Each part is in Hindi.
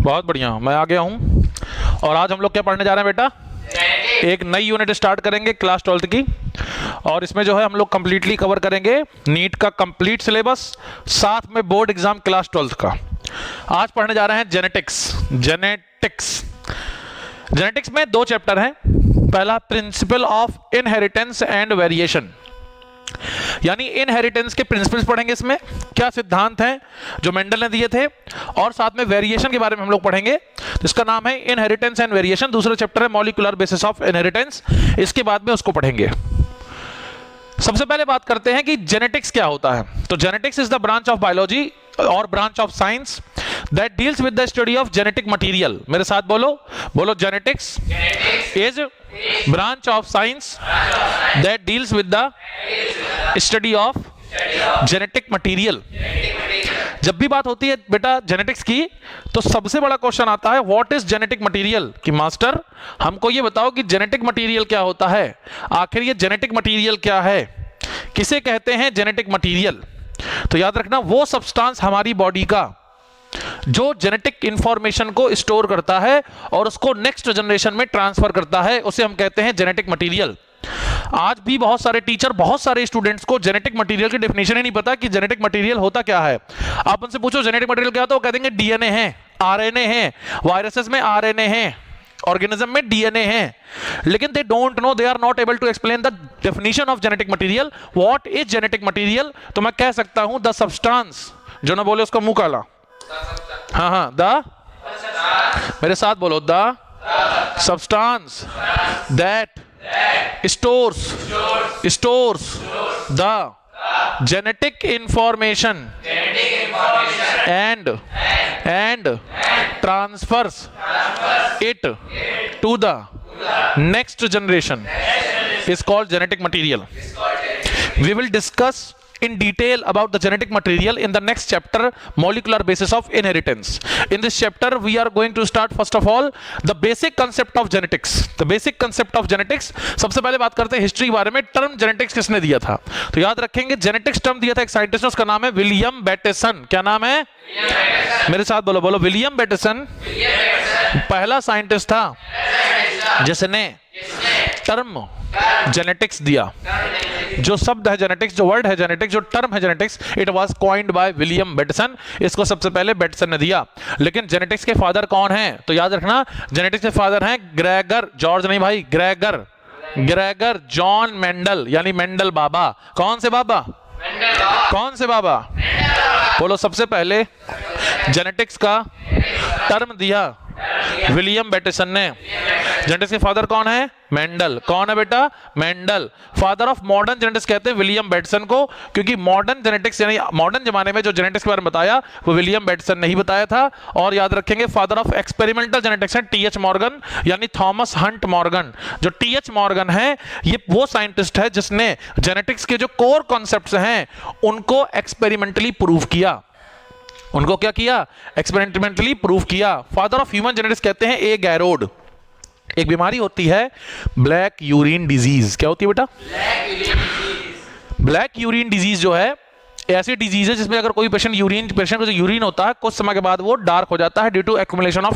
बहुत बढ़िया, मैं आ गया हूँ। और आज हम लोग क्या पढ़ने जा रहे हैं बेटा? एक नई यूनिट स्टार्ट करेंगे क्लास 12th की, और इसमें जो है हम लोग कंप्लीटली कवर करेंगे नीट का कंप्लीट सिलेबस, साथ में बोर्ड एग्जाम क्लास 12th का। आज पढ़ने जा रहे हैं जेनेटिक्स। जेनेटिक्स में दो चैप्टर हैं। पहला principle of inheritance and variation, यानी इनहेरिटेंस के प्रिंसिपल्स पढ़ेंगे, इसमें क्या सिद्धांत हैं जो मेंडल ने दिए थे, और साथ में वेरिएशन के बारे में हम लोग पढ़ेंगे। तो इसका नाम है इनहेरिटेंस एंड वेरिएशन। दूसरा चैप्टर है मॉलिक्यूलर बेसिस ऑफ इनहेरिटेंस, इसके बाद में उसको पढ़ेंगे। सबसे पहले बात करते हैं कि जेनेटिक्स क्या होता है। तो genetics is the branch of biology or branch of science that deals with the study of genetic material. मेरे साथ बोलो genetics is branch of science that deals with the study of genetic material. जब भी बात होती है बेटा जेनेटिक्स की, तो सबसे बड़ा क्वेश्चन आता है व्हाट इज जेनेटिक मटेरियल, कि मास्टर हमको ये बताओ कि जेनेटिक मटेरियल क्या होता है। आखिर ये जेनेटिक मटेरियल क्या है, किसे कहते हैं जेनेटिक मटेरियल? तो याद रखना, वो सब्सटेंस हमारी बॉडी का जो जेनेटिक इंफॉर्मेशन को स्टोर करता है और उसको नेक्स्ट जनरेशन में ट्रांसफर करता है, उसे हम कहते हैं जेनेटिक मटेरियल। आज भी बहुत सारे टीचर, बहुत सारे स्टूडेंट्स को जेनेटिक मटेरियल की डेफिनेशन ही नहीं पता कि जेनेटिक मटेरियल होता क्या है। आप उनसे पूछो जेनेटिक मटेरियल क्या होता है, वो कह देंगे डीएनए है, आरएनए है, वायरसेस में आरएनए है, ऑर्गेनिज्म में डीएनए है, लेकिन they don't know, they are not able to explain the definition of genetic material. What is genetic material? तो मैं कह सकता हूं द सब्सटेंस, जो ना बोले उसका मुंह काला। हाँ, द, मेरे साथ बोलो, the substance that stores the genetic information and transfers it to the next generation is called genetic material. We will discuss in detail about the genetic material in the next chapter, molecular basis of inheritance. In this chapter we are going to start first of all the basic concept of genetics. The basic concept of genetics, सबसे पहले बात करते हैं हिस्ट्री के बारे में। टर्म जेनेटिक्स किसने दिया था? तो याद रखेंगे जेनेटिक्स टर्म दिया था एक साइंटिस्ट ने, उसका नाम है विलियम बैटेसन। क्या नाम है? मेरे साथ बोलो विलियम बैटेसन पहला साइंटिस्ट था जिसने टर्म जेनेटिक्स दिया। जो शब्द है जेनेटिक्स, जो वर्ड है जेनेटिक्स, जो टर्म है genetics, it was coined by William Bateson. इसको सबसे पहले बैटेसन ने दिया। लेकिन जेनेटिक्स के फादर कौन हैं? तो याद रखना, जेनेटिक्स के फादर हैं ग्रेगर, जॉर्ज नहीं भाई, ग्रेगर जॉन मेंडल, यानी मेंडल बाबा। कौन से बाबा? कौन से बाबा? बोलो, सबसे पहले जेनेटिक्स का टर्म दिया विलियम बैटेसन ने। जेनेटिक्स के फादर कौन है? मेंडल। कौन है बेटा? Mendel. Father of modern genetics कहते हैं विलियम बैटेसन को, क्योंकि मॉडर्न जेनेटिक्स यानी मॉडर्न जमाने में जो जेनेटिक्स के बारे में बताया वो विलियम बैटेसन ने ही बताया था। और याद रखेंगे फादर ऑफ एक्सपेरिमेंटल जेनेटिक्स है टीएच मॉर्गन, यानी थॉमस हंट मॉर्गन। जो टीएच मॉर्गन है, ये वो साइंटिस्ट है जिसने जेनेटिक्स के जो कोर कॉन्सेप्ट्स हैं उनको एक्सपेरिमेंटली प्रूव किया। उनको क्या किया? एक्सपेरिमेंटली प्रूव किया। फादर ऑफ ह्यूमन जेनेटिक्स कहते हैं ए गैरोड। एक बीमारी होती है ब्लैक यूरिन डिजीज। क्या होती है बेटा? ब्लैक यूरिन डिजीज जो है ऐसी डिजीज है जिसमें अगर कोई पेशेंट को जो यूरिन होता है कुछ समय के बाद वो डार्क हो जाता है due to accumulation of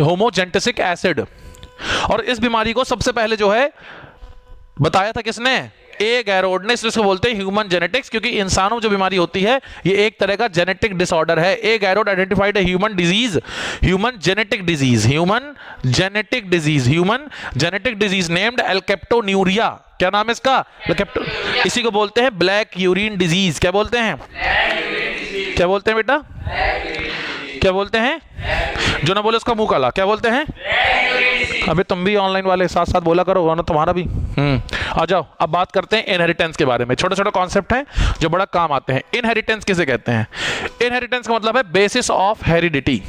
homogenetic acid. और इस बीमारी को सबसे पहले जो है बताया था किसने? ए गैरोड ने। इसको बोलते हैं ह्यूमन जेनेटिक्स, क्योंकि इंसानों में जो बीमारी होती है ये एक तरह का जेनेटिक डिसऑर्डर है। A Garrod identified human genetic disease named alkaptonuria. क्या नाम है इसका? इसी को बोलते हैं ब्लैक यूरिन डिजीज। क्या बोलते हैं? क्या बोलते हैं बेटा? क्या बोलते हैं? जो ना बोले उसका मुंह काला। क्या बोलते हैं? अबे तुम भी ऑनलाइन वाले साथ साथ बोला करो ना, तुम्हारा भी। आ जाओ, अब बात करते हैं इनहेरिटेंस के बारे में। छोटे छोटे कॉन्सेप्ट हैं जो बड़ा काम आते हैं। इनहेरिटेंस किसे कहते हैं? इनहेरिटेंस का मतलब है बेसिस ऑफ हेरिडिटी।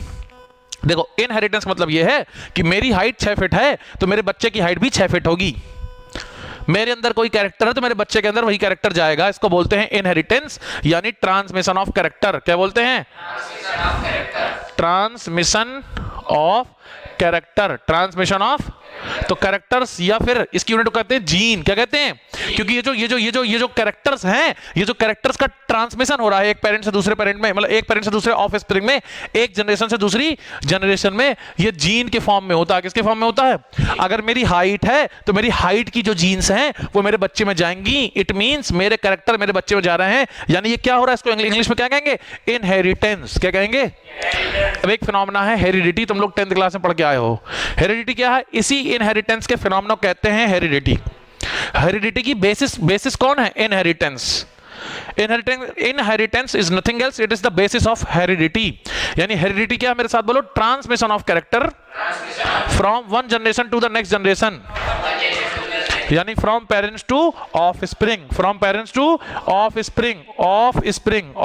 देखो, इनहेरिटेंस का मतलब यह है कि मेरी हाइट 6 फीट है तो मेरे बच्चे की हाइट भी 6 फीट होगी। मेरे अंदर कोई कैरेक्टर है तो मेरे बच्चे के अंदर वही कैरेक्टर जाएगा। इसको बोलते हैं इनहेरिटेंस, यानी ट्रांसमिशन ऑफ कैरेक्टर। क्या बोलते हैं? Transmission of character, transmission of, तो कैरेक्टर्स या फिर इसकी यूनिट को कहते हैं जीन। क्या कहते हैं? क्योंकि ये जो कैरेक्टर्स हैं, ये जो कैरेक्टर्स का ट्रांसमिशन हो रहा है एक पेरेंट से दूसरे पेरेंट में, मतलब एक पेरेंट से दूसरे ऑफ स्प्रिंग में, एक जनरेशन से दूसरी जनरेशन में, ये जीन के फॉर्म में होता है। किसके फॉर्म में होता है? अगर मेरी हाइट है तो मेरी हाइट की जो जीन्स हैं वो मेरे बच्चे में जाएंगी। इट मींस मेरे कैरेक्टर मेरे बच्चे में जा रहे हैं, यानी ये क्या हो रहा है, इसको इंग्लिश में क्या कहेंगे? इनहेरिटेंस। क्या कहेंगे? अब एक फिनोमेना है हेरिडिटी, तुम लोग 10th क्लास में पढ़ के आए हो। हेरिडिटी क्या है? इसी इनहेरिटेंस के फिनोमेना कहते हैं हेरिडिटी। हेरिडिटी की बेसिस कौन है? Inheritance. Inheritance is nothing else, it is the basis of heredity. यानी हेरिडिटी क्या है? मेरे साथ बोलो, transmission of character from one generation to the next generation, यानी from parents to offspring, from parents to offspring, offspring,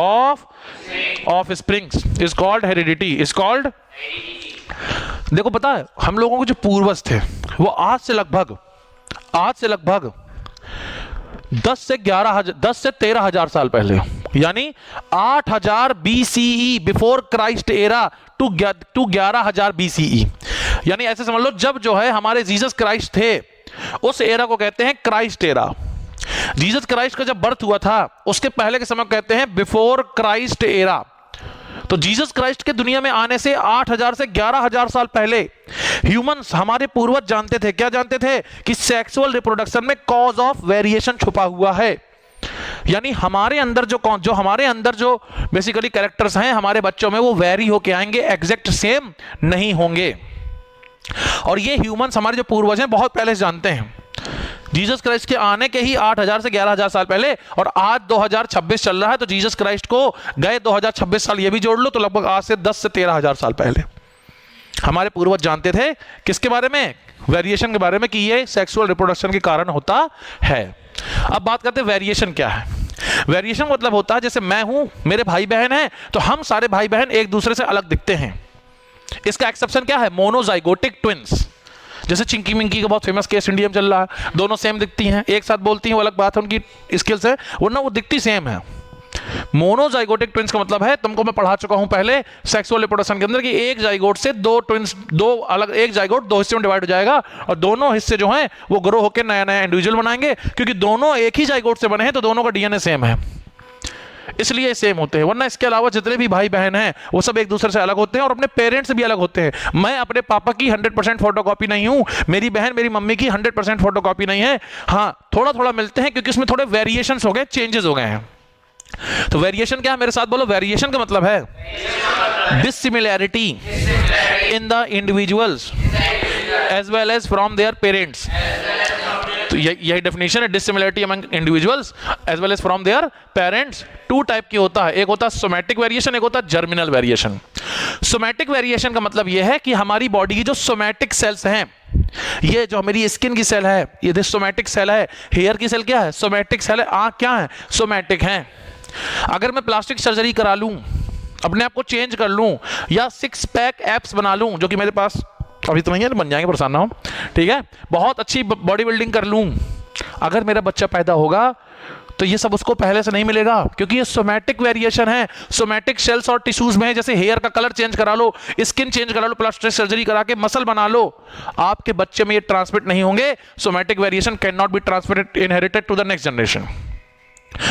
offsprings is called heredity, is called. देखो पता है, हम लोगों के जो पूर्वज थे वो आज से लगभग 10 से 13,000 साल पहले, यानी 8,000 BCE, before Christ era to 11,000 BCE, यानी ऐसे समझ लो जब जो है हमारे जीसस क्राइस्ट थे उस एरा को कहते हैं क्राइस्ट एरा। जीसस क्राइस्ट का जब बर्थ हुआ था उसके पहले के समय को कहते हैं बिफोर क्राइस्ट एरा। तो जीसस क्राइस्ट के दुनिया में आने से 8,000 से 11,000 साल पहले ह्यूमंस, हमारे पूर्वज जानते थे, क्या जानते थे? कि सेक्सुअल रिप्रोडक्शन में कॉज ऑफ वेरिएशन छुपा हुआ है। यानी हमारे अंदर जो बेसिकली कैरेक्टर्स हैं हमारे बच्चों में, वो वेरी होके आएंगे, एग्जैक्ट सेम नहीं होंगे। और ये ह्यूमंस, हमारे जो पूर्वज हैं, बहुत पहले से जानते हैं। जीसस क्राइस्ट के आने के ही 8,000 से 11,000 साल पहले, और आज 2026 चल रहा है, तो जीसस क्राइस्ट को गए 2026 साल ये भी जोड़ लो, तो लगभग आज से 10 से 13,000 साल पहले हमारे पूर्वज जानते थे किसके बारे में? वेरिएशन के बारे में, कि ये सेक्सुअल रिप्रोडक्शन के कारण होता है। अब बात करते हैं वेरिएशन क्या है। वेरिएशन मतलब होता है, जैसे मैं हूं, मेरे भाई बहन हैं, तो हम सारे भाई बहन एक दूसरे से अलग दिखते हैं। इसका एक्सेप्शन क्या है? Monozygotic twins. जैसे चिंकी मिंकी का बहुत फेमस केस इंडिया में चल रहा है, दोनों सेम दिखती हैं, एक साथ बोलती हैं, वो अलग बात है, उनकी स्किल्स है, वरना वो दिखती सेम है। मोनोजाइगोटिक ट्विंस का मतलब है, तुमको मैं पढ़ा चुका हूं पहले सेक्सुअल रिप्रोडक्शन के अंदर, कि एक जाइगोट से दो ट्विंस, दो अलग, एक जाइगोट 2 हिस्से में डिवाइड हो जाएगा, और दोनों हिस्से जो हैं वो ग्रो होकर नया नया इंडिविजुअल बनाएंगे, क्योंकि दोनों एक ही जाइगोट से बने हैं, तो दोनों का डीएनए सेम है, इसलिए सेम होते हैं। वरना इसके अलावा जितने भी भाई बहन हैं वो सब एक दूसरे से अलग होते हैं, और अपने पेरेंट्स से भी अलग होते हैं। मैं अपने पापा की 100% फोटोकॉपी नहीं हूं, मेरी बहन मेरी मम्मी की 100% फोटोकॉपी नहीं है। हाँ, थोड़ा थोड़ा मिलते हैं, क्योंकि उसमें थोड़े वेरिएशंस हो गए, चेंजेस हो गए हैं। तो वेरिएशन क्या है? मेरे साथ बोलो, वेरिएशन का मतलब है dissimilarity in the individuals as well as from their parents. तो यही डेफिनेशन है, dissimilarity among individuals as well as from their parents. 2 type की होता है, एक होता है सोमैटिक वेरिएशन, एक होता है जर्मिनल वेरिएशन। सोमैटिक वेरिएशन का मतलब यह है कि हमारी बॉडी की जो सोमैटिक सेल्स हैं, ये जो मेरी स्किन की सेल है, ये सोमैटिक सेल है। हेयर की सेल क्या है? सोमैटिक सेल है। आंख क्या है? सोमैटिक है। अगर मैं प्लास्टिक सर्जरी करा लूं, अपने आप को चेंज कर लूं, या 6 पैक एप्स बना लूं, जो कि मेरे पास अभी तो नहीं है, बन जाएंगे, परेशान ना हो, ठीक है, बहुत अच्छी बॉडी बिल्डिंग कर लूं, अगर मेरा बच्चा पैदा होगा तो ये सब उसको पहले से नहीं मिलेगा, क्योंकि ये सोमैटिक वेरिएशन है, सोमैटिक सेल्स और टिश्यूज में है। जैसे हेयर का कलर चेंज करा लो, स्किन चेंज करा लो, प्लास्टिक सर्जरी करा के मसल बना लो, आपके बच्चे में ये ट्रांसमिट नहीं होंगे। Somatic variation can not be transmitted inherited to the next generation.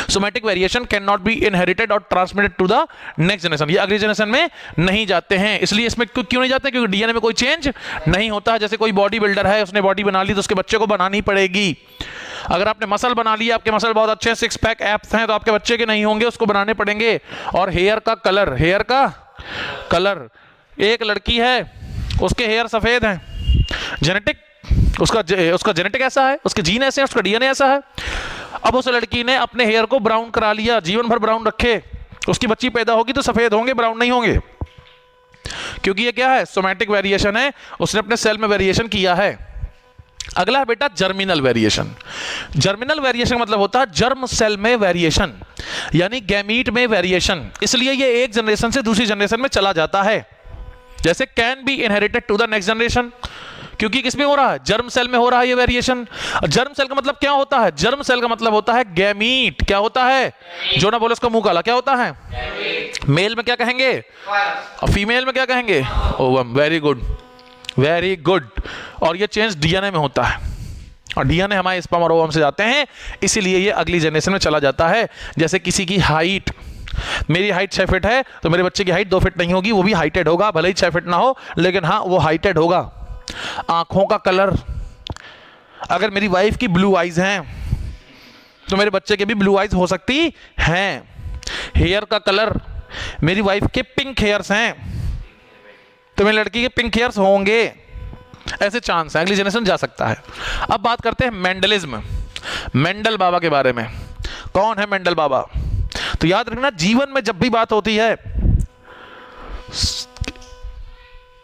Somatic variation can not be inherited और transmitted to the next generation. ये अगली जनरेशन में नहीं जाते हैं। इसलिए इसमें क्यों नहीं जाते? क्योंकि डीएनए में कोई चेंज नहीं होता है। जैसे कोई बॉडी बिल्डर है, उसने बॉडी बना ली, तो उसके बच्चे को बनानी पड़ेगी। अगर आपने मसल बना लिया, आपके मसल बहुत अच्छे हैं, 6 पैक एप्स हैं, तो आपके बच्चे के नहीं होंगे, उसको बनाने पड़ेंगे। और हेयर का कलर, एक लड़की है, उसके हेयर सफेद हैं, जेनेटिक, उसका जेनेटिक ऐसा है, उसके जीन ऐसे हैं, उसका डीएनए ऐसा है। अब उस लड़की ने अपने हेयर को ब्राउन करा लिया, जीवन भर ब्राउन रखे, उसकी बच्ची पैदा होगी तो सफेद होंगे, ब्राउन नहीं होंगे, क्योंकि ये क्या है? सोमैटिक वेरिएशन है, उसने अपने सेल में वेरिएशन किया है। अगला है बेटा जर्मिनल वेरिएशन। जर्मिनल वेरिएशन मतलब होता है जर्म सेल में वेरिएशन, यानी गैमीट में वेरिएशन। इसलिए ये एक जनरेशन से दूसरी जनरेशन में चला जाता है। जैसे can be inherited to the next generation, क्योंकि किसमें हो रहा है, जर्म सेल में हो रहा है ये वेरिएशन। जर्म सेल का मतलब क्या होता है, जर्म सेल का मतलब होता है गैमीट। क्या होता है, जो ना बोले उसका मुंह काला, क्या होता है, मेल में क्या कहेंगे और फीमेल में क्या कहेंगे, ovum. Very good, very good. और ये चेंज डीएनए में होता है, और डीएनए हमारे स्पर्म और ओवम से जाते हैं, इसीलिए ये अगली जनरेशन में चला जाता है। जैसे किसी की हाइट, मेरी हाइट 6 फीट है तो मेरे बच्चे की हाइट 2 फीट नहीं होगी, वो भी हाइटेड होगा, भले ही 6 फीट ना हो, लेकिन हाँ वो हाइटेड होगा। आंखों का कलर, अगर मेरी वाइफ की ब्लू आइज हैं तो मेरे बच्चे के भी ब्लू आइज हो सकती हैं। हेयर का कलर, मेरी वाइफ के पिंक हेयर्स हैं तो मेरी लड़की के पिंक हेयर्स होंगे, ऐसे चांस है, अगली जनरेशन जा सकता है। अब बात करते हैं मेंडलिज्म, मेंडल बाबा के बारे में। कौन है मेंडल बाबा, तो याद रखना जीवन में जब भी बात होती है,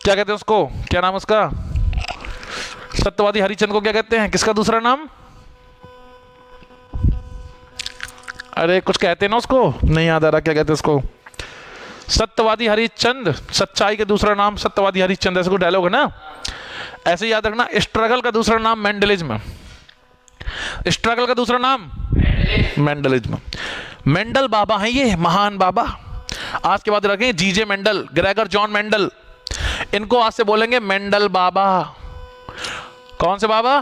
क्या कहते हैं उसको, क्या नाम उसका, सत्यवादी हरिचंद को क्या कहते हैं, किसका दूसरा नाम, अरे कुछ कहते हैं ना उसको, नहीं याद आ रहा क्या कहते हैं उसको, सत्यवादी हरिचंद, सच्चाई का दूसरा नाम सत्यवादी हरिचंद, ऐसे कोई डायलॉग है ना, ऐसे याद रखना। स्ट्रगल का दूसरा नाम मेंडलिज्म, स्ट्रगल का दूसरा नाम मेंडलिज्म। मेंडल बाबा हैं ये, महान बाबा। आज के बाद रखें जीजे मेंडल, ग्रेगर जॉन मेंडल, इनको आज से बोलेंगे मेंडल बाबा। कौन से बाबा,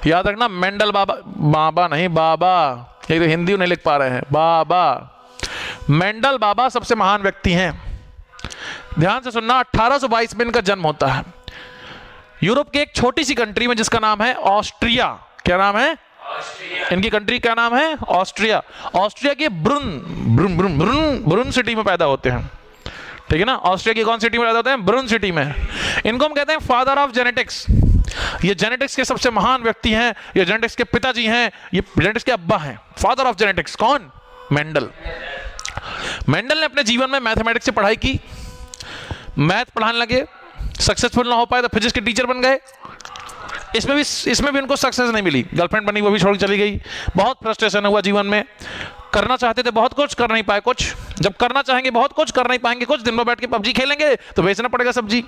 याद रखना मेंडल बाबा, बाबा नहीं बाबा, ये तो हिंदी नहीं लिख पा रहे हैं, बाबा। मेंडल बाबा सबसे महान व्यक्ति हैं। ध्यान से सुनना, 1822 में इनका जन्म होता है यूरोप के एक छोटी सी कंट्री में जिसका नाम है ऑस्ट्रिया। क्या नाम है, इनकी कंट्री का नाम है ऑस्ट्रिया। ऑस्ट्रिया के ब्रुन सिटी में पैदा होते हैं, ठीक है ना। ऑस्ट्रिया की कौन सिटी में पैदा होते हैं, ब्रुन सिटी में। इनको हम कहते हैं फादर ऑफ जेनेटिक्स। ये जेनेटिक्स के सबसे महान व्यक्ति हैं, ये जेनेटिक्स के पिताजी हैं, ये जेनेटिक्स के अब्बा हैं। फादर ऑफ जेनेटिक्स कौन, मेंडल। मेंडल ने अपने जीवन में मैथमेटिक्स से पढ़ाई की, मैथ पढ़ाने लगे, सक्सेसफुल ना हो पाए तो फिजिक्स के टीचर बन गए। इसमें भी उनको सक्सेस नहीं मिली, गर्लफ्रेंड बनी वो भी छोड़ चली गई, बहुत फ्रस्ट्रेशन हुआ जीवन में। करना चाहते थे बहुत कुछ, कर नहीं पाए कुछ। जब करना चाहेंगे बहुत कुछ, कर नहीं पाएंगे कुछ। दिन भर बैठ के पबजी खेलेंगे तो बेचना पड़ेगा सब्जी।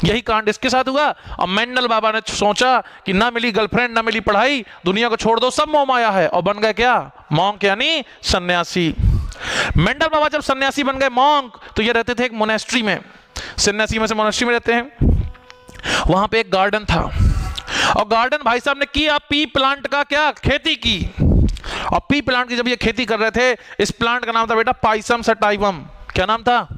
यही कांड इसके साथ हुआ। और मेंडल बाबा ने सोचा कि ना मिली गर्लफ्रेंड, ना मिली पढ़ाई, दुनिया को छोड़ दो, सब मोह माया है, और बन गए क्या, मॉन्क यानी सन्यासी। मेंडल बाबा जब सन्यासी बन गए, मॉन्क, तो ये रहते थे एक मोनेस्ट्री में, सन्यासी में से मोनेस्ट्री में रहते हैं। वहां पे एक गार्डन था, और गार्डन भाई साहब ने किया पी प्लांट का, क्या खेती की। और पी प्लांट की जब ये खेती कर रहे थे, इस प्लांट का नाम था बेटा पाइसम सटाइवम। क्या नाम था,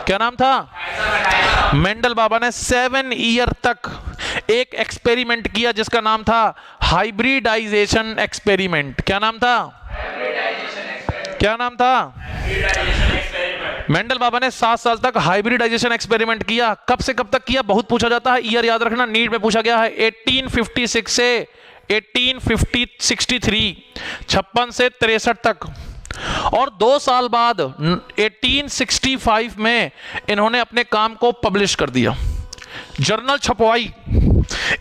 क्या नाम था। मेंडल बाबा ने 7 ईयर तक एक एक्सपेरिमेंट किया जिसका नाम था हाइब्रिडाइजेशन एक्सपेरिमेंट। क्या नाम था, क्या नाम था। मेंडल बाबा ने 7 साल तक हाइब्रिडाइजेशन एक्सपेरिमेंट किया। कब से कब तक किया, बहुत पूछा जाता है, ईयर याद रखना, नीट में पूछा गया है। 1856 से 1863, 56 से 63 तक। और 2 साल बाद 1865 में इन्होंने अपने काम को पब्लिश कर दिया, जर्नल छपवाई।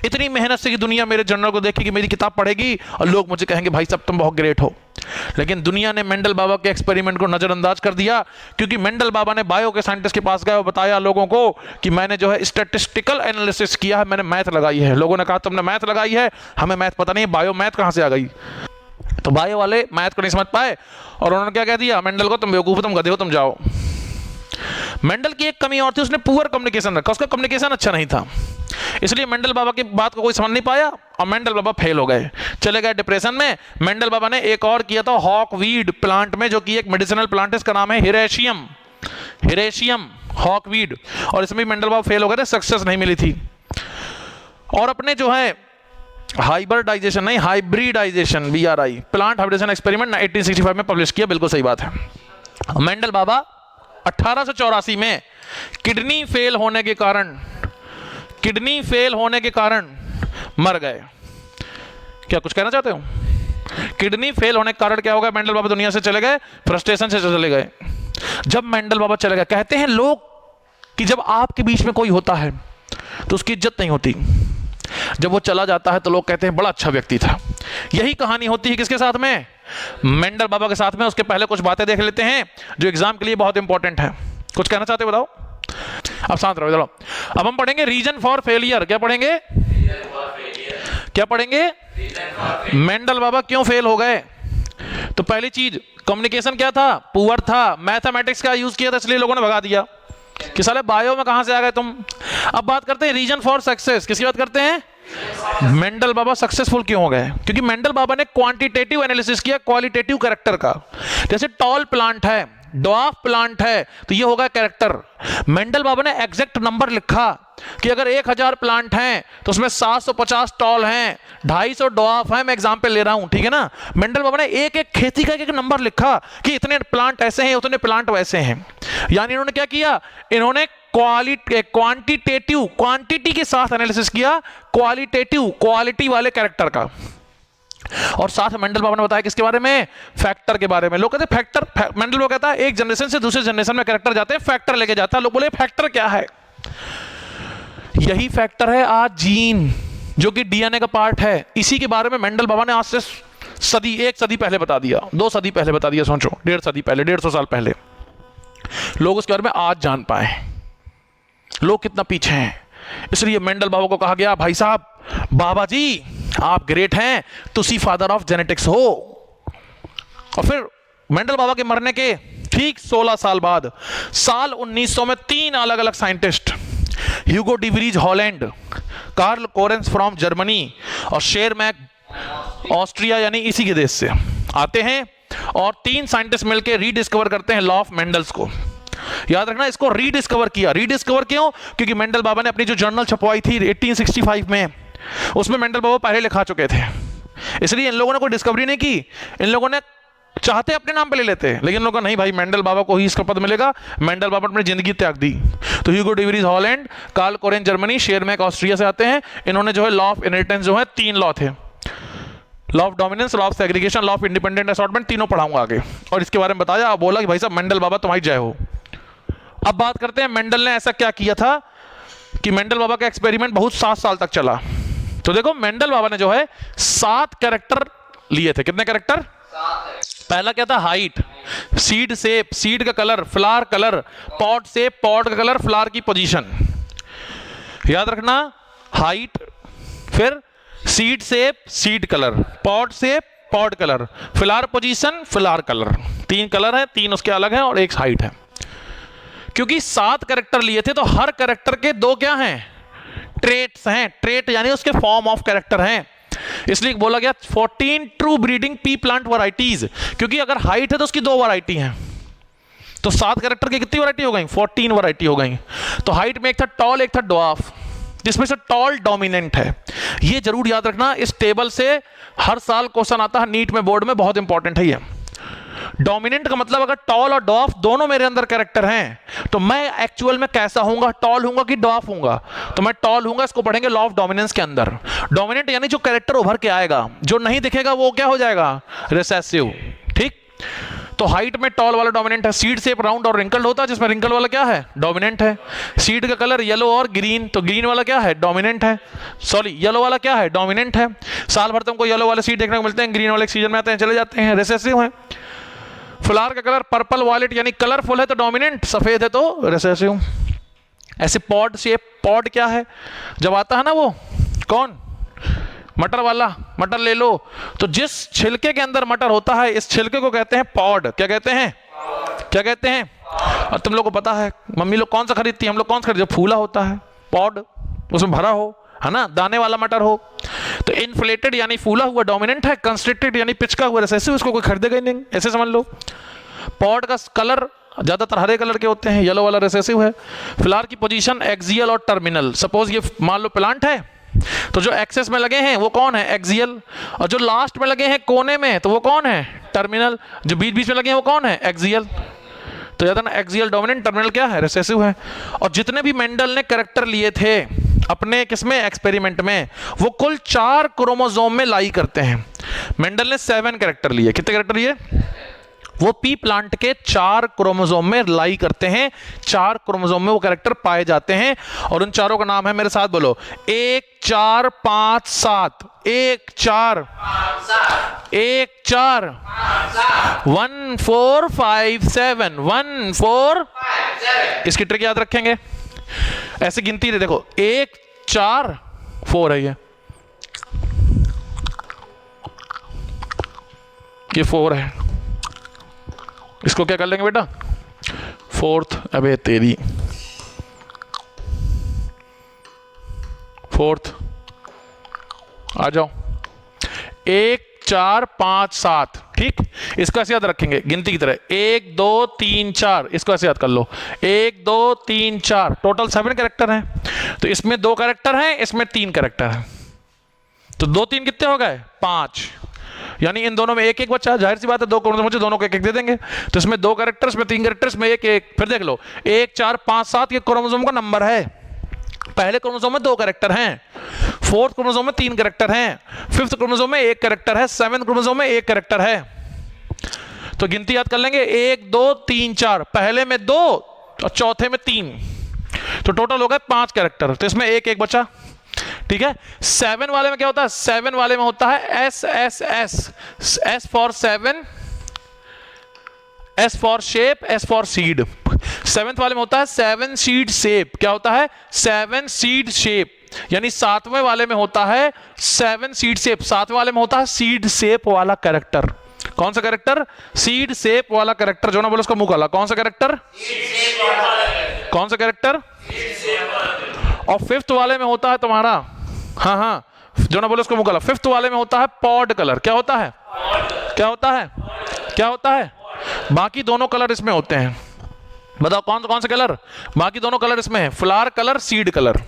इतनी मेहनत से कि दुनिया मेरे जर्नल को देखेगी, मेरी किताब पढ़ेगी और लोग मुझे कहेंगे भाई साहब तुम बहुत ग्रेट हो। लेकिन दुनिया ने मेंडल बाबा के एक्सपेरिमेंट को नजरअंदाज कर दिया, क्योंकि मेंडल बाबा ने बायो के साइंटिस्ट के पास गए और बताया लोगों को कि मैंने जो है स्टैटिस्टिकल एनालिसिस किया है, मैंने मैथ लगाई है। लोगों ने कहा तुमने मैथ लगाई है, हमें मैथ पता नहीं, बायो मैथ कहां से आ गई। तो बायो वाले मैथ को नहीं समझ पाए और उन्होंने क्या कह दिया मेंडल को, तुम बेवकूफ, तुम गधे हो, तुम जाओ। मेंडल की एक कमी और थी, उसने पुअर कम्युनिकेशन रखा, उसका कम्युनिकेशन अच्छा नहीं था, इसलिए मेंडल बाबा की बात को कोई समझ नहीं पाया और मेंडल बाबा फेल हो गए, चले गए डिप्रेशन में। मेंडल बाबा ने एक और किया था हॉकवीड प्लांट में, जो कि एक मेडिसिनल प्लांट है, इसका नाम है हिरेशियम, हिरेशियम हॉकवीड। और इसमें मेंडल बाबा फेल हो गए थे, सक्सेस नहीं मिली थी। और अपने जो है हाइब्रिडाइजेशन नहीं, hybridization BRI plant hybridization experiment 1865 में पब्लिश किया, बिल्कुल सही बात है। मेंडल बाबा 1884 में किडनी फेल होने के कारण मर गए। क्या कुछ कहना चाहते हो, किडनी फेल होने के कारण क्या होगा, मेंडल बाबा दुनिया से चले गए, फ्रस्ट्रेशन से चले गए। जब मेंडल बाबा चले गए, कहते हैं लोग कि जब आपके बीच में कोई होता है तो उसकी इज्जत नहीं होती, जब वो चला जाता है तो लोग कहते हैं बड़ा अच्छा व्यक्ति था। यही कहानी होती है किसके साथ में, मेंडल बाबा के साथ में। उसके पहले कुछ बातें देख लेते हैं जो एग्जाम के लिए बहुत इंपॉर्टेंट है। कुछ कहना चाहते हो, बताओ। अब शांत रहो, चलो अब हम पढ़ेंगे रीजन फॉर फेलियर। क्या पढ़ेंगे? क्या पढ़ेंगे? मेंडल बाबा क्यों फेल हो गए। तो पहली चीज, कम्युनिकेशन क्या था? पुअर था। मैथमेटिक्स का यूज किया था इसलिए लोगों ने भगा दिया कि साले बायो में कहां से आ गए तुम। अब बात करते हैं रीजन फॉर सक्सेस। किसकी बात करते हैं? मेंडल बाबा सक्सेसफुल क्यों हो गए? क्योंकि मेंडल बाबा ने क्वांटिटेटिव एनालिसिस किया क्वालिटेटिव कैरेक्टर का। जैसे टॉल प्लांट है, ड्वार्फ प्लांट है, तो ये होगा कैरेक्टर। मेंडल बाबा ने एग्जैक्ट नंबर लिखा कि अगर 1000 प्लांट हैं तो उसमें 750 टॉल हैं, 250 ड्वार्फ हैं। मैं एग्जांपल ले रहा हूं, ठीक है ना। मेंडल बाबा ने एक एक खेती का एक नंबर लिखा कि इतने प्लांट ऐसे हैं, उतने प्लांट वैसे हैं। यानी इन्होंने क्या किया? इन्होंने क्वांटिटेटिव क्वांटिटी के साथ एनालिसिस किया, क्वालिटेटिव क्वालिटी वाले कैरेक्टर का। और साथ में मेंडल बाबा ने बताया किसके बारे में? फैक्टर के बारे में। लोग कहते हैं फैक्टर, मेंडल बाबा कहता है एक जनरेशन से दूसरे जनरेशन में कैरेक्टर जाते हैं, फैक्टर लेके जाता है। लोग बोले फैक्टर क्या है? यही फैक्टर है आज जीन, जो कि डीएनए का पार्ट है। इसी के बारे में मेंडल बाबा ने आज से एक सदी पहले बता दिया, 2 सदी पहले बता दिया, सोचो 1.5 सदी पहले, 150 साल पहले लोग उसके बारे में आज जान पाए। लोग कितना पीछे हैं। इसलिए मेंडल बाबा को कहा गया, भाई साहब, बाबा जी आप ग्रेट हैं, तुसी फादर ऑफ जेनेटिक्स हो। और फिर मेंडल बाबा के मरने के ठीक 16 साल बाद, साल 1900 में 3 अलग अलग scientist, Hugo de Vries Holland, Carl Correns from Germany और शेरमैक ऑस्ट्रिया यानी इसी के देश से आते हैं, और 3 साइंटिस्ट मिलकर रीडिस्कवर करते हैं लॉ ऑफ मेंडल्स को। याद रखना, इसको रीडिस्कवर किया। रीडिस्कवर क्यों? क्योंकि मेंडल बाबा ने अपनी जो जर्नल छपवाई थी 1865 में, उसमें मेंडल बाबा पहले लिखा चुके थे। इसलिए इन लोगों ने कोई डिस्कवरी नहीं की। इन लोगों ने चाहते अपने नाम पे ले लेते, लेकिन इन लोगों को नहीं, भाई मेंडल बाबा को ही इसका पद मिलेगा। मेंडल बाबा ने अपनी जिंदगी त्याग दी। तो Hugo de Vries Holland, Carl Correns Germany, Tschermak Austria से आते हैं। इन्होंने जो है लॉ ऑफ इनहेरिटेंस जो है 3 लॉ थे, law of dominance, law of segregation, law of independent assortment, तीनों पढ़ाऊंगा आगे। और इसके बारे में बताया, बोला कि भाई साहब मेंडल बाबा तुम्हारी जय हो। अब बात करते हैं मेंडल ने ऐसा क्या किया था कि मेंडल बाबा का एक्सपेरिमेंट बहुत 7 साल तक चला। तो देखो मेंडल बाबा ने जो है 7 कैरेक्टर लिए थे। कितने कैरेक्टर? पहला क्या था? हाइट, सीड शेप, सीड का colour, flower colour, pot shape, pot का कलर, फ्लावर की पोजीशन। याद रखना, हाइट, फिर seed shape, seed colour, pot shape, pot colour, flower position, flower colour. 3 colour है, 3 उसके अलग हैं और 1 हाइट है। क्योंकि 7 कैरेक्टर लिए थे तो हर कैरेक्टर के 2 क्या हैं? ट्रेट्स हैं। ट्रेट यानी उसके फॉर्म ऑफ कैरेक्टर हैं। इसलिए बोला गया 14 true breeding P plant varieties, क्योंकि अगर हाइट है तो उसकी 2 वैरायटी हैं। तो 7 कैरेक्टर की कितनी वैरायटी हो गई? 14 वैरायटी हो गई। तो हाइट में एक था टॉल, एक था ड्वार्फ, जिसमें से टॉल डोमिनेंट है। ये जरूर याद रखना, इस टेबल से हर साल क्वेश्चन आता है नीट में, बोर्ड में, बहुत इंपॉर्टेंट है ये। डोमिनेंट का मतलब अगर टॉल और डॉफ दोनों मेरे अंदर कैरेक्टर हैं तो मैं एक्चुअल में कैसा होऊंगा? टॉल होऊंगा कि डॉफ होऊंगा? तो मैं टॉल होऊंगा। इसको पढ़ेंगे लॉ ऑफ डोमिनेंस के अंदर। डोमिनेंट यानी जो कैरेक्टर उभर के आएगा, जो नहीं दिखेगा वो क्या हो जाएगा? रिसेसिव। ठीक। तो हाइट में टॉल वाला डोमिनेंट है। सीड शेप राउंड और रिंकल्ड होता है, जिसमें रिंकल वाला क्या है? डोमिनेंट है। सीड का कलर येलो और ग्रीन, तो ग्रीन वाला क्या है? डोमिनेंट है। सॉरी, येलो वाला क्या है? डोमिनेंट है। साल भर तुमको येलो वाले सीड देखने को मिलते हैं, ग्रीन वाले सीजन में आते हैं, चले जाते हैं, रिसेसिव है। फ्लावर का कलर पर्पल वायलेट यानी कलरफुल है तो डोमिनेंट, सफेद है तो रिसेसिव। ऐसे पॉड शेप, पॉड क्या है? जब आता है ना वो कौन, मटर वाला, मटर ले लो, तो जिस छिलके के अंदर मटर होता है इस छिलके को कहते हैं पॉड। क्या कहते हैं? क्या कहते हैं? और तुम लोग को पता है मम्मी लोग कौन सा खरीदती है? हम लोग कौन सा खरीदते? जो फूला होता है, पॉड, उसमें भरा हो, है ना, दाने वाला मटर हो। तो इन्फ्लेटेड यानी फूला हुआ डोमिनेंट है, कंस्ट्रिक्टेड यानी पिचका हुआ रिसेसिव, इसको कोई खरीदेगा ही नहीं, ऐसे समझ लो। पॉड का कलर ज्यादातर हरे कलर के होते हैं, येलो वाला रिसेसिव है। फ्लावर की पोजीशन एक्सियल और टर्मिनल। सपोज ये मान लो प्लांट है, तो जो एक्सेस में लगे हैं वो कौन है? एक्सियल। और जो लास्ट में लगे हैं कोने में, तो वो कौन है? टर्मिनल। जो बीच बीच में लगे हैं वो कौन है? एक्सियल। तो याद रखना, एक्सियल डोमिनेंट, टर्मिनल क्या है? रिसेसिव है। और जितने भी मेंडल ने कैरेक्टर लिए थे अपने किसमें? एक्सपेरिमेंट में, वो कुल 4 क्रोमोसोम में लाई करते हैं। मेंडल ने 7 कैरेक्टर लिए। कितने कैरेक्टर लिए? वो पी प्लांट के 4 क्रोमोसोम में लाई करते हैं। 4 क्रोमोसोम में वो कैरेक्टर पाए जाते हैं और उन चारों का नाम है, मेरे साथ बोलो, 1 4 5 7। 1 4 1 4 1 4 5 7 1 4। इसकी ट्रिक याद रखेंगे। ऐसे गिनती रहे, देखो 1 4 4 है, ये 4 है, इसको क्या कर लेंगे बेटा, फोर्थ, अबे तेरी फोर्थ, आ जाओ, 1 4 5 7, ठीक, इसको ऐसे याद रखेंगे गिनती की तरह, 1 2 3 4, इसको ऐसे याद कर लो, 1 2 3 4, टोटल 7 कैरेक्टर हैं। तो इसमें 2 कैरेक्टर हैं, इसमें 3 कैरेक्टर हैं, तो 2 3 कितने हो गए, 5, यानी इन दोनों में 1 1 बच्चा, जाहिर सी बात है 2 क्रोमोसोम मुझे दोनों को 1 1 दे देंगे, तो इसमें 2 कैरेक्टर, इसमें 3 कैरेक्टर, इसमें 1 1, फिर देख लो 1 4 5 7 ये क्रोमोसोम का नंबर है, पहले क्रोमोसोम में 2 कैरेक्टर हैं, फोर्थ क्रोमोसोम में 3 कैरेक्टर हैं, फिफ्थ क्रोमोसोम में 1 कैरेक्टर है, सेवंथ क्रोमोसोम में 1 कैरेक्टर है। तो गिनती याद कर लेंगे, 1 2 3 4, पहले में 2 और चौथे में 3, तो टोटल हो गए 5 कैरेक्टर, तो इसमें 1 1 बचा, ठीक है। 7 वाले में क्या होता है, 7 वाले में होता है S S S, S for 7, S for shape, S for seed. 7th वाले में होता है 7 सीड शेप, क्या होता है 7 सीड शेप, यानी 7वें वाले में होता है 7 सीड शेप, 7वें वाले में होता है सीड शेप वाला कैरेक्टर। कौन सा कैरेक्टर, सीड शेप वाला कैरेक्टर, जो ना बोले उसका मुंह काला, कौन सा कैरेक्टर, कौन सा कैरेक्टर, और 5th वाले में होता है तुम्हारा, हाँ हाँ, जो ना बोले उसको मुंह काला, 5th वाले में होता है पॉड कलर, क्या होता है, क्या होता है, क्या होता है, बाकी दोनों कलर इसमें होते हैं, बताओ कौन कौन से कलर, बाकी दोनों कलर इसमें है, flower colour, seed colour.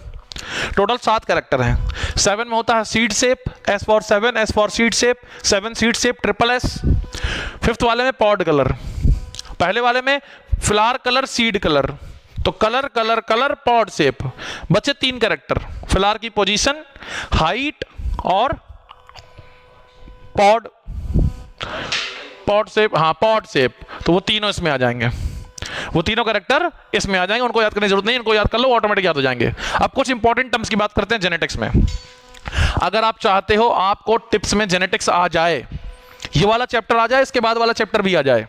Total 7 character हैं। 7 में होता है seed shape, S for 7, S for seed shape, 7 seed shape, triple S. 5th वाले में पॉड कलर, पहले वाले में फ्लावर कलर, सीड कलर, तो colour colour colour pod shape, बचे 3 कैरेक्टर, फ्लावर की पोजीशन, हाइट और पॉड, पॉड शेप, हाँ पॉड शेप, तो वो तीनों इसमें आ जाएंगे, वो तीनों कैरेक्टर इसमें आ जाएंगे, उनको याद करने की जरूरत नहीं, इनको याद कर लो ऑटोमेटिक याद हो जाएंगे। अब कुछ इंपॉर्टेंट टर्म्स की बात करते हैं जेनेटिक्स में। अगर आप चाहते हो आपको टिप्स में जेनेटिक्स आ जाए, ये वाला चैप्टर आ जाए, इसके बाद वाला चैप्टर भी आ जाए,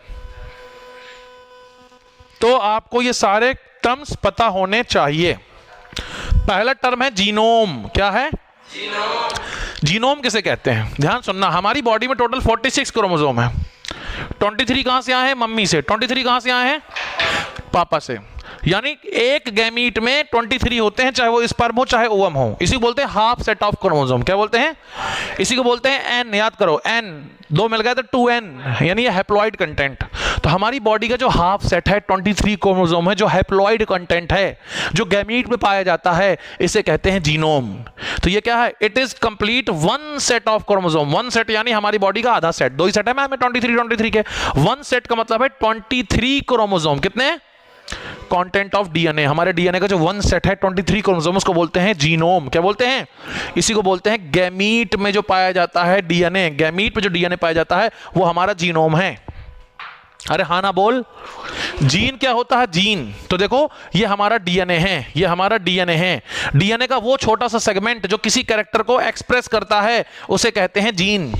तो आपको ये सारे टर्म्स पता होने चाहिए। पहला टर्म है जीनोम, क्या है, जीनोम किसे कहते हैं, ध्यान सुनना। हमारी बॉडी में टोटल 46 क्रोमोसोम है। 23 कहां से आए हैं, मम्मी से। 23 कहां से आए हैं, पापा से। यानी एक गैमीट में 23 होते हैं, चाहे वो स्पर्म हो चाहे ओवम हो। इसी को बोलते हैं हाफ सेट ऑफ क्रोमोसोम। क्या बोलते हैं, इसी को बोलते हैं एन। याद करो, एन 2 मिल गए तो 2n, यानी ये हैप्लॉइड कंटेंट। तो हमारी बॉडी का जो हाफ सेट है 23 क्रोमोसोम है, जो हैप्लॉइड कंटेंट है, जो गैमीट में पाया जाता है, इसे कहते हैं जीनोम। तो ये क्या है, it is complete 1 set of chromosome. 1 set यानी हमारी बॉडी का आधा सेट। 2 ही सेट है मैम 23 के। 1 सेट का मतलब है 23 क्रोमोसोम। कितने, कंटेंट ऑफ डीएनए। हमारे डीएनए का जो 1 सेट है 23 क्रोमोसोम, उसको बोलते हैं जीनोम। क्या बोलते हैं, इसी को बोलते हैं गैमीट में जो पाया जाता है डीएनए। गैमीट में जो डीएनए पाया जाता है वो हमारा जीनोम है। अरे हाँ ना बोल। जीन क्या होता है, जीन तो देखो ये हमारा डीएनए है, ये हमारा डीएनए है। डीएनए का वो छोटा सा सेगमेंट जो किसी कैरेक्टर को एक्सप्रेस करता है उसे कहते हैं जीन।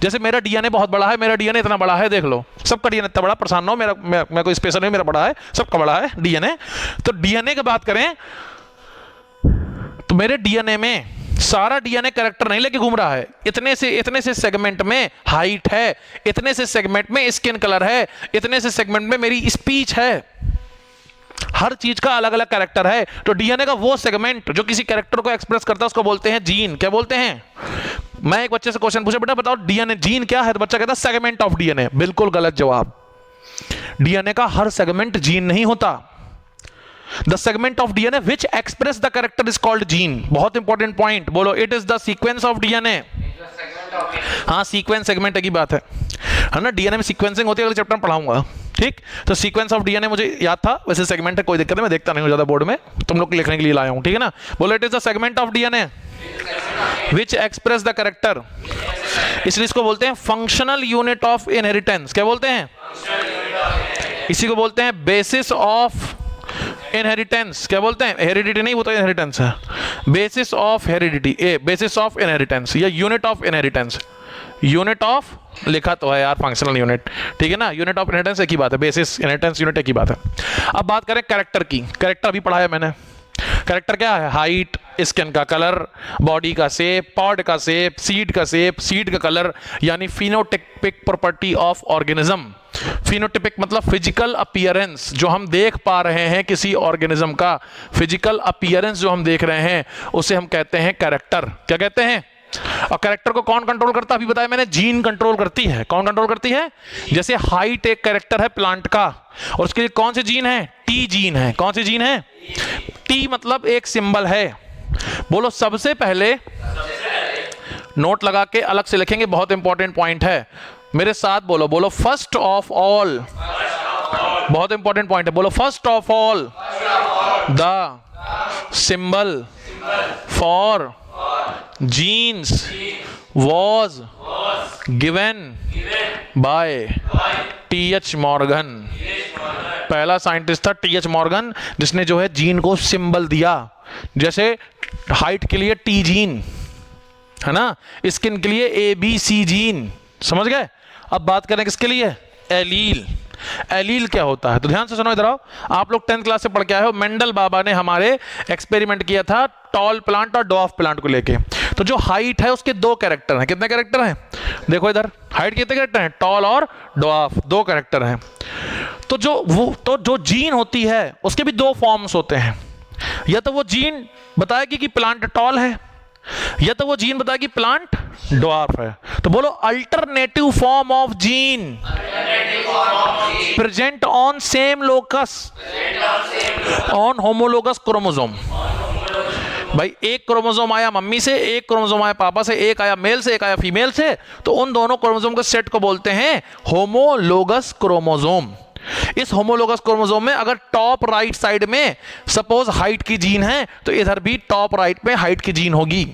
जैसे मेरा डीएनए बहुत बड़ा है, मेरा डीएनए इतना बड़ा है, देख लो सबका डीएनए इतना बड़ा, परेशान ना हो, मैं कोई स्पेशल नहीं, मेरा बड़ा है, सबका बड़ा है डीएनए। तो डीएनए की बात करें तो मेरे डीएनए में सारा डीएनए कैरेक्टर नहीं लेके घूम रहा है। इतने से सेगमेंट में हाइट है, इतने से सेगमेंट में स्किन कलर है, इतने से सेगमेंट में मेरी स्पीच है। हर चीज का अलग अलग कैरेक्टर है। तो डीएनए का वो सेगमेंट जो किसी कैरेक्टर को एक्सप्रेस करता है उसको बोलते हैं जीन। क्या बोलते हैं, मैं एक बच्चे से क्वेश्चन पूछा, बेटा बताओ डीएनए जीन क्या है, तो बच्चा कहता है सेगमेंट ऑफ डीएनए। बिल्कुल गलत जवाब। डीएनए का हर सेगमेंट जीन नहीं होता। The segment of DNA which express the character is called gene. बहुत इंपॉर्टेंट पॉइंट, बोलो it is the sequence of DNA. हाँ सीक्वेंस सेगमेंट की बात है ना। डीएनए में सीक्वेंसिंग होती है, अगले चैप्टर में पढ़ाऊंगा, ठीक। तो सीक्वेंस ऑफ डीएनए मुझे याद था, वैसे सेगमेंट है, कोई दिक्कत नहीं, मैं देखता नहीं हूं ज्यादा बोर्ड में, तुम लोग लिखने के लिए लाया हूं, ठीक है ना। बोलो it is the segment of DNA which express the character. इसलिए इसको बोलते हैं फंक्शनल यूनिट ऑफ इनहेरिटेंस। क्या बोलते हैं, इसी को बोलते हैं बेसिस ऑफ इनहेरिटेंस। क्या बोलते हैं, हेरिडिटी नहीं, वो तो इनहेरिटेंस है। Basis of heredity, basis of inheritance या unit of inheritance. Unit of लिखा तो है यार, फंक्शनल यूनिट, ठीक है ना। यूनिट ऑफ इनहेरिटेंस एक ही बात है, बेसिस इनहेरिटेंस यूनिट एक ही बात है। अब बात करें कैरेक्टर की। कैरेक्टर अभी पढ़ाया मैंने। कैरेक्टर क्या है? हाइट, स्किन का कलर, बॉडी का शेप, पॉड का शेप, सीड का शेप, सीड का कलर, यानी phenotypic property of organism. Phenotypic मतलब फिजिकल अपीयरेंस, जो हम देख पा रहे हैं किसी ऑर्गेनिज्म का फिजिकल अपीयरेंस जो हम देख रहे हैं उसे हम कहते हैं कैरेक्टर। क्या कहते हैं? और कैरेक्टर को कौन कंट्रोल करता है? अभी बताया मैंने, जीन कंट्रोल करती है। कौन कंट्रोल करती है? जैसे हाइट एक कैरेक्टर है प्लांट का, और उसके लिए कौन से जीन है? टी जीन है। कौन से जीन है? टी मतलब एक सिंबल है। बोलो सबसे पहले, नोट लगा के अलग से लिखेंगे, बहुत इंपॉर्टेंट पॉइंट है, मेरे साथ बोलो, बोलो फर्स्ट ऑफ ऑल, बहुत इंपॉर्टेंट पॉइंट है, बोलो first of all the symbol for genes was given by T H. Morgan. पहला साइंटिस्ट था टी.एच. मॉर्गन, जिसने जो है जीन को सिंबल दिया। जैसे हाइट के लिए टी जीन है ना, स्किन के लिए ABC जीन, समझ गए? अब बात करें किसके लिए? एलील। एलील क्या होता है? तो ध्यान से सुनो, इधर आओ। आप लोग 10th क्लास से पढ़ के आए हो, मेंडल बाबा ने हमारे एक्सपेरिमेंट किया था टॉल प्लांट और डॉफ प्लांट को लेके। तो जो हाइट है उसके दो कैरेक्टर हैं। कितने कैरेक्टर हैं? देखो इधर, हाइट के कितने कैरेक्टर हैं? टॉल और डॉफ, दो कैरेक्टर हैं। तो जो जीन होती है उसके भी दो फॉर्म्स होते हैं। या तो वो जीन बताएगी कि प्लांट टॉल है, या तो वो जीन बताएगी प्लांट ड्वार्फ है। तो बोलो alternative form of gene present on same locus on homologous chromosome. भाई एक क्रोमोसोम आया मम्मी से, एक क्रोमोसोम आया पापा से, एक आया मेल से, एक आया फीमेल से, तो उन दोनों क्रोमोसोम के सेट को बोलते हैं होमोलोगस क्रोमोसोम। इस होमोलोगस क्रोमोसोम में अगर टॉप राइट साइड में सपोज हाइट की जीन है, तो इधर भी टॉप राइट में हाइट की जीन होगी।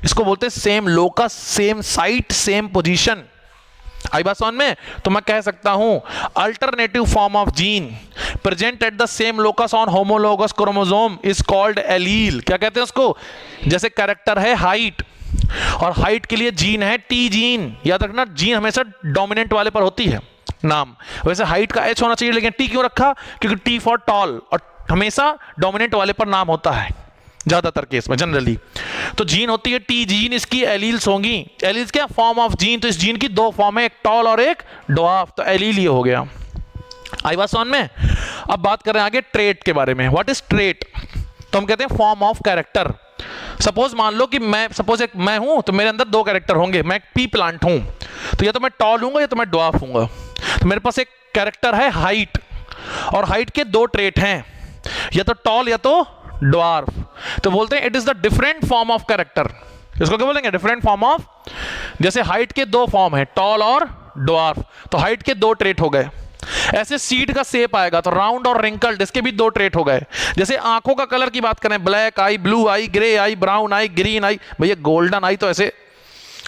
इसको बोलते हैं same locus, same site, same position. आई बात समझ में? तो मैं कह सकता हूं alternative form of gene present at the same locus on homologous chromosome is called allele. क्या कहते हैं उसको? जैसे कैरेक्टर है हाइट, और हाइट के लिए जीन है टी जीन। याद रखना, जीन हमेशा डोमिनेंट वाले पर होती है नाम। वैसे हाइट का एच होना चाहिए, लेकिन टी क्यों रखा? क्योंकि टी फॉर टॉल, और हमेशा डोमिनेंट वाले पर नाम होता है ज्यादातर केस में, जनरली। तो जीन होती है टी जीन, इसकी एलील्स होंगी। एलील्स क्या? Form of gene. तो इस जीन की दो फॉर्म है, एक टॉल और एक ड्वार्फ। तो एलील ये हो गया। आई बात समझ में? अब बात करें आगे ट्रेट के बारे में। What is trait? तो हम कहते हैं फॉर्म ऑफ कैरेक्टर। सपोज मान लो कि मैं हूं, तो मेरे अंदर दो कैरेक्टर होंगे। मैं एक पी प्लांट हूं, तो या तो मैं टॉल हूंगा या तो मैं ड्वार्फ हूंगा। तो मेरे पास एक कैरेक्टर है हाइट, और हाइट के दो ट्रेट हैं, या तो टॉल या तो ड्वार्फ। तो बोलते हैं it is the different form of character. इसको क्या बोलेंगे? Different form of. जैसे हाइट के दो फॉर्म है, टॉल और ड्वार्फ, तो हाइट के दो ट्रेट हो गए। ऐसे सीड का शेप आएगा तो राउंड और रिंकल्ड, इसके भी दो ट्रेट हो गए। जैसे आंखों का कलर की बात करें, ब्लैक आई, ब्लू आई, ग्रे आई, ब्राउन आई, ग्रीन आई। भैया गोल्डन आई, तो ऐसे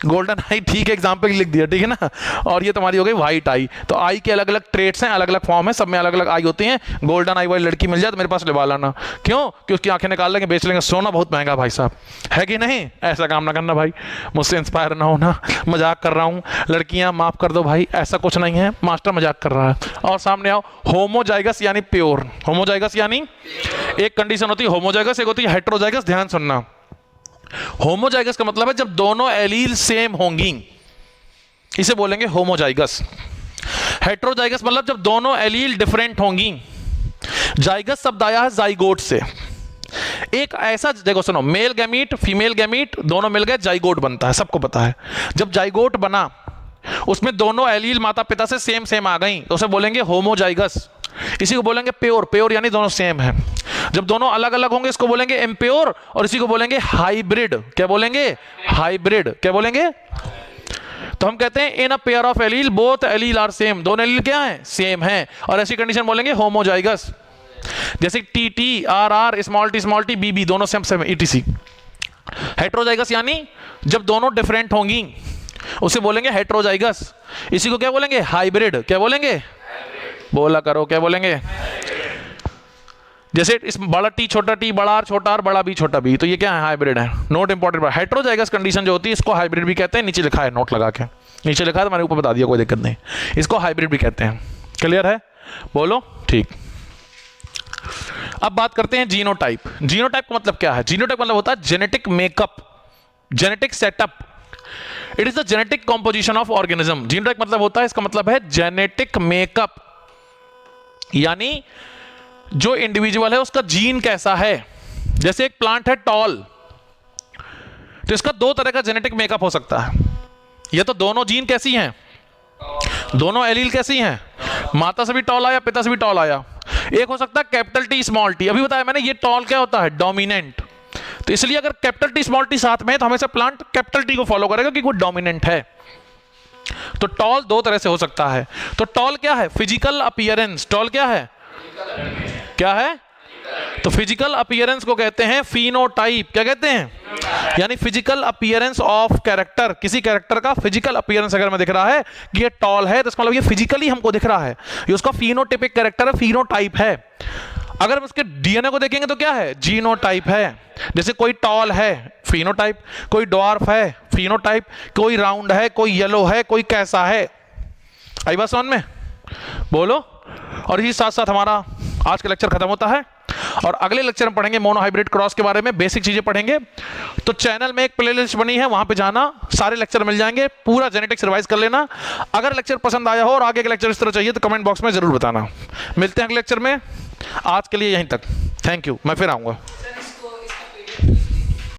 गोल्डन आई ठीक है, एग्जाम्पल लिख दिया, ठीक है ना। और ये तुम्हारी हो गई व्हाइट आई। तो आई के अलग अलग ट्रेट्स हैं, अलग अलग फॉर्म है, सब में अलग अलग आई होती हैं। गोल्डन आई वाली लड़की मिल जाए तो मेरे पास लेवा लाना। क्यों? कि उसकी आंखें निकाल लेंगे, बेच लेंगे। सोना बहुत महंगा भाई साहब, है कि नहीं? ऐसा काम ना करना भाई, मुझसे इंस्पायर ना होना। मजाक कर रहा हूँ, लड़कियां माफ कर दो भाई, ऐसा कुछ नहीं है, मास्टर मजाक कर रहा है। और सामने आओ, होमोजाइगस यानी प्योर। होमोजाइगस यानी एक कंडीशन होती है होमोजाइगस, एक होती है हेटेरोजाइगस। ध्यान सुनना, होमोजाइगस का मतलब है जब दोनों एलील सेम होंगी, इसे बोलेंगे होमोजाइगस। हेटेरोजाइगस मतलब जब दोनों एलील डिफरेंट होंगी। जाइगस शब्द आया है जाइगोट से। एक ऐसा, देखो सुनो, मेल गैमीट फीमेल गैमीट दोनों मिल गए जाइगोट बनता है, सबको पता है। जब जाइगोट बना, उसमें दोनों एलील माता पिता से सेम सेम आ गई, तो उसे बोलेंगे होमोजाइगस। इसी को बोलेंगे प्योर। प्योर यानी दोनों सेम है। जब दोनों अलग अलग होंगे, इसको बोलेंगे इम्प्योर, और इसी को बोलेंगे हाइब्रिड। क्या बोलेंगे? हाइब्रिड। क्या बोलेंगे? तो हम कहते हैं in a pair of allele both allele are same. दोनों एलील क्या है? सेम है। और ऐसी कंडीशन बोलेंगे होमोजाइगस। जैसे T T, R R, small T B B, दोनों सेम सेम, ईटीसी। हेटेरोजाइगस यानी जब दोनों डिफरेंट होंगी, उसे बोलेंगे हेटेरोजाइगस। इसी को क्या बोलेंगे? हाइब्रिड। क्या बोलेंगे? बोला करो, क्या बोलेंगे? जैसे इस बड़ा टी छोटा टी, बड़ा आर छोटा आर, बड़ा बी छोटा बी, तो ये क्या है? हाइब्रिड है। Note important. हेटेरोजाइगस कंडीशन जो होती है इसको हाइब्रिड भी कहते हैं। नीचे लिखा है, नोट लगा के नीचे लिखा है, तो मैंने ऊपर बता दिया, कोई दिक्कत नहीं। इसको हाइब्रिड भी कहते हैं। क्लियर है? बोलो। ठीक। अब बात करते हैं जीनोटाइप। जीनोटाइप का मतलब क्या है? जीनोटाइप मतलब होता है genetic makeup, genetic setup. It is the genetic composition of organism. Genotype मतलब होता है, इसका मतलब है जेनेटिक मेकअप, यानी जो इंडिविजुअल है उसका जीन कैसा है। जैसे एक प्लांट है टॉल, तो इसका दो तरह का जेनेटिक मेकअप हो सकता है। या तो दोनों जीन कैसी हैं, दोनों एलील कैसी हैं, माता से भी टॉल आया पिता से भी टॉल आया। एक हो सकता है कैपिटल टी स्मॉल टी, अभी बताया मैंने, ये टॉल क्या होता है, डोमिनेंट। तो इसलिए अगर कैपिटल टी स्मॉल टी साथ में है तो हमेशा प्लांट कैपिटल टी को फॉलो करेगा क्योंकि वो डोमिनेंट है। तो टॉल दो तरह से हो सकता है। तो टॉल क्या है? Physical appearance. टॉल क्या है? क्या है? तो फिजिकल अपीयरेंस को कहते हैं फिनोटाइप। क्या कहते हैं? यानी फिजिकल अपीयरेंस ऑफ कैरेक्टर। किसी कैरेक्टर का फिजिकल अपीयरेंस अगर मैं दिख रहा है कि ये टॉल है, तो इसका मतलब ये फिजिकली हमको दिख रहा है, ये उसका फिनोटाइपिक कैरेक्टर है, फिनोटाइप है। अगर हम उसके डीएनए को देखेंगे तो क्या है? जीनोटाइप है। जैसे कोई टॉल है, फिनोटाइप, कोई ड्वार्फ है, फिनोटाइप, कोई राउंड है, कोई येलो है, कोई कैसा है। आई बात समझ में? बोलो। और इसी साथ साथ हमारा आज का लेक्चर खत्म होता है और अगले लेक्चर में पढ़ेंगे मोनो हाइब्रिड क्रॉस के बारे में, बेसिक चीजें पढ़ेंगे। तो चैनल में एक प्लेलिस्ट बनी है, वहां पे जाना, सारे लेक्चर मिल जाएंगे, पूरा जेनेटिक्स रिवाइज कर लेना। अगर लेक्चर पसंद आया हो और आगे के लेक्चर इस तरह चाहिए तो कमेंट बॉक्स में जरूर बताना। मिलते हैं अगले लेक्चर में, आज के लिए यहीं तक। थैंक यू, मैं फिर आऊंगा।